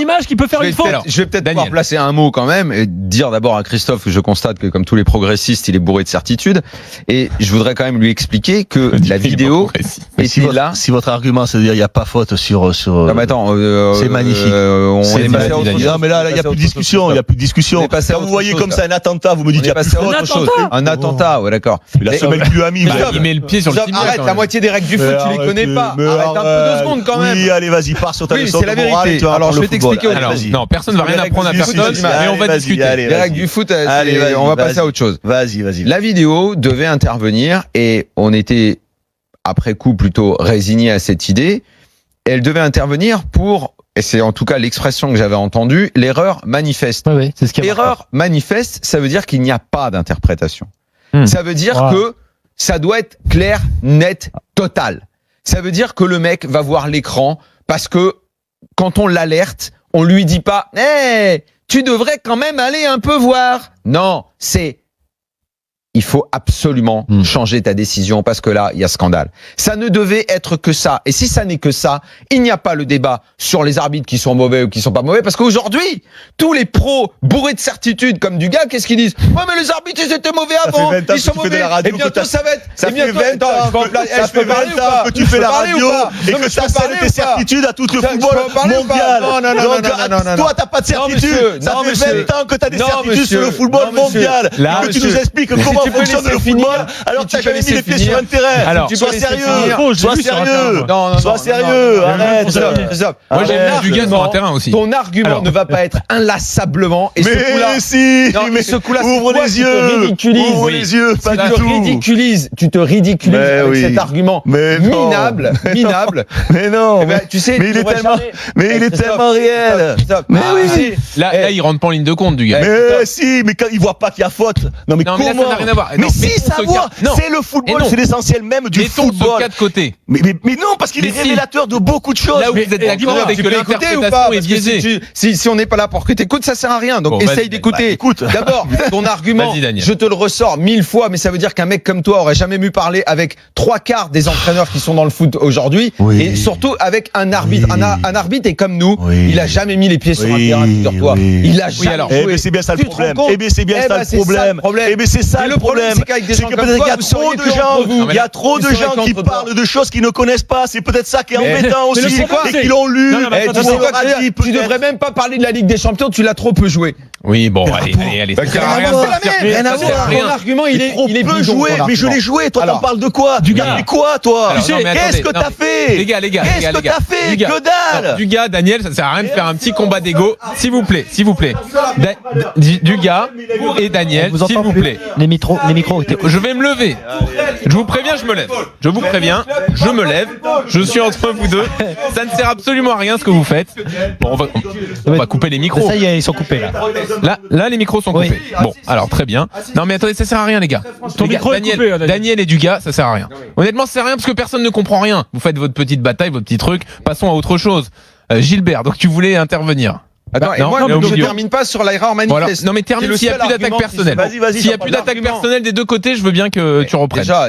image qui peut faire une faute. Je vais peut-être pouvoir placer un mot quand même et dire d'abord à Christophe que je constate que comme tous les progressistes, il est bourré de certitudes. Et je voudrais quand même lui expliquer que la vidéo était là. Si votre argument c'est de dire il n'y a pas faute sur Non, mais attends, c'est magnifique. On est passé à autre chose. Non mais là il n'y a plus de discussion, il n'y a plus de discussion. Quand vous voyez comme ça un attentat, vous me dites il y a plus de faute. Un attentat, ouais d'accord. La semaine plus amie. Il met le pied sur le tibia. Arrête, la moitié des règles du foot, tu les connais pas. Arrête un peu 2 secondes quand même. Oui, allez vas-y, pars sur ta leçon de morale et tu vas alors je vais t'expliquer. Non, personne ne va rien apprendre à personne, mais on va discuter. Les règles du foot, on va passer à autre chose. Vas-y. La vidéo devait intervenir et on était après coup plutôt résigné à cette idée. Elle devait intervenir pour, et c'est en tout cas l'expression que j'avais entendue, l'erreur manifeste. Oui, c'est ce qu'il y a. Erreur manifeste, ça veut dire qu'il n'y a pas d'interprétation. Ça veut dire que ça doit être clair, net, total. Ça veut dire que le mec va voir l'écran parce que quand on l'alerte, on lui dit pas « Hey, tu devrais quand même aller un peu voir ». Non, c'est il faut absolument changer ta décision parce que là, il y a scandale. Ça ne devait être que ça. Et si ça n'est que ça, il n'y a pas le débat sur les arbitres qui sont mauvais ou qui sont pas mauvais parce qu'aujourd'hui, tous les pros bourrés de certitude comme du gars, qu'est-ce qu'ils disent? Ouais, mais les arbitres, ils étaient mauvais avant. Ils sont mauvais. Et bientôt, ça va être. Ça fait 20 ans que tu fais la radio et que ça scène tes certitudes à tout le football mondial. Non. Toi, t'as pas de certitude. Ça fait 20 ans que t'as des certitudes sur le football mondial. Que tu nous expliques comment fonctionne le football alors que t'as jamais mis les pieds sur un terrain. Alors, sois sérieux. Sois sérieux. Arrête. Moi, j'ai vu du gars sur un terrain aussi. Ton argument ne va pas être inlassablement. Et ce coup-là, ouvre les yeux. Ouvre les yeux. Pas du tout. Tu te ridiculises avec cet argument minable. Mais non. Tu sais, mais il est tellement réel. Mais oui. Là, il rentre pas en ligne de compte du gars. Mais si, mais quand il voit pas qu'il y a faute. Non mais comment? Ça n'a rien à voir. Mais si, ça voit. C'est le football, c'est l'essentiel même du football. Mettons ce cas de côté. Mais non, parce qu'il est révélateur de beaucoup de choses. Là où vous êtes d'accord avec que l'interprétation est biaisée. Si on n'est pas là pour que t'écoutes, ça sert à rien. Donc essaye d'écouter. D'abord, ton argument, je te le ressors 1000 fois, mais ça veut dire qu'un mec comme toi aurait jamais mieux parler avec 3/4 des entraîneurs qui sont dans le foot aujourd'hui, et surtout avec un arbitre. Un arbitre est comme nous, il a jamais mis les pieds sur un terrain, figure-toi. Il a jamais joué. C'est bien ça le problème. C'est bien ça le problème. C'est ça le problème. C'est que peut-être qu'il y a trop de gens, il y a trop de gens qui parlent de choses qu'ils ne connaissent pas. C'est peut-être ça qui est embêtant aussi, et qui l'ont lu. Tu devrais même pas parler de la Ligue des Champions, tu l'as trop peu joué. Oui, bon, allez. Ça sert à rien. Rien à voir. Ton argument, il est peu joué, mais je l'ai joué. Toi, t'en parles de quoi? Du gars, mais quoi, toi? Qu'est-ce que t'as fait? Les gars. Qu'est-ce que t'as fait? Que dalle! Du gars, Daniel, ça sert à rien de faire un petit combat d'ego. S'il vous plaît. Du gars et Daniel, s'il vous plaît. Les micros. Je vais me lever. Je vous préviens, je me lève. Je vous préviens, je me lève. Je suis entre vous deux. Ça ne sert absolument à rien ce que vous faites. Bon, on va couper les micros. Ça y est, ils sont coupés là. Là, les micros sont coupés. Bon, alors très bien. Non, mais attendez, ça sert à rien, les gars. Daniel et Dugas, ça sert à rien. Honnêtement, ça sert à rien parce que personne ne comprend rien. Vous faites votre petite bataille, votre petit truc. Passons à autre chose. Gilbert, donc tu voulais intervenir. Attends, et moi, je termine pas sur l'erreur manifeste. Non, mais termine s'il n'y a plus d'attaque personnelle. S'il n'y a plus d'attaque personnelle des deux côtés, je veux bien que tu reprennes. Déjà,